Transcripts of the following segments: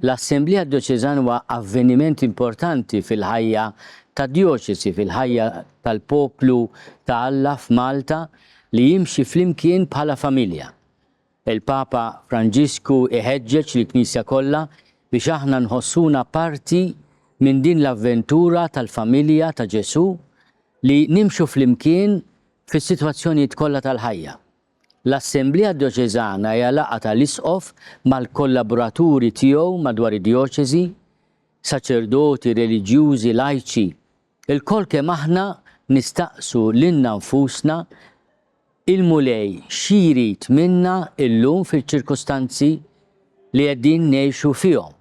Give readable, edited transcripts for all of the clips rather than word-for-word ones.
L-Assemblea Dioċesana huwa avveniment importanti fil-ħajja tad-djoċesi, fil-ħajja tal-poplu ta' Alla f'Malta li jimxi flimkien bħala familja. Il-Papa Franġisku iħeġġeġ lill-Knisja kollha biex aħna nħossuna parti minn din l-avventura tal-familja ta' Ġesu li nimxu flimkien fis-sitwazzjonijiet kollha tal-ħajja. L-Assemblea Dioċesana hija laqgħa tal-isqof mal-kollaboraturi tiegħu madwar id-djoċesi, saċerdoti, reliġjużi, lajċi. Il-koll kemm aħna nistaqsu lilna nfusna il-mulej x'jrid minna illum fil-ċirkostanzi li qegħdin ngħixu fihom.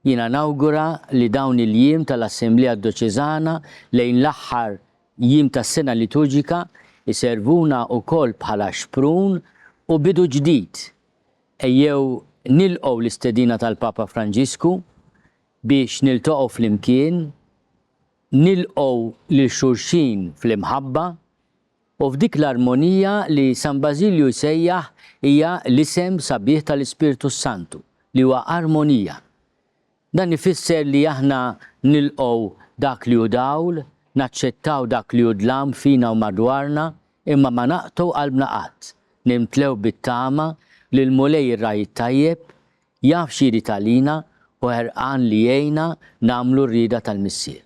Jiena nawgura li dawn il-jiem tal-Assemblea Dioċesana lejn l-aħħar jiem tas-sena liturġika iservuna wkoll bħala xprun u bidu ġdid. Ejjew nilqgħu l-istedina tal-Papa Franġisku biex niltaqgħu flimkien, nilqgħu lil xulxin fl-imħabba u f'dik l-armonija li San Basilju jsejjaħ hija l-isem sabiħ tal-Ispiritu Santu li huwa armonija. Dan ifisser li aħna nilqgħu dak li hu dawl, naċċettaw dak li hu dlam fina u madwarna, imma ma naqtu qalbna qatt. Nimtlew bit-tama li l-mulej ir-rajt tajjeb, jaf x'jirid għalina u ħerqan li jgħinna nagħmlu r-rieda tal-Missier.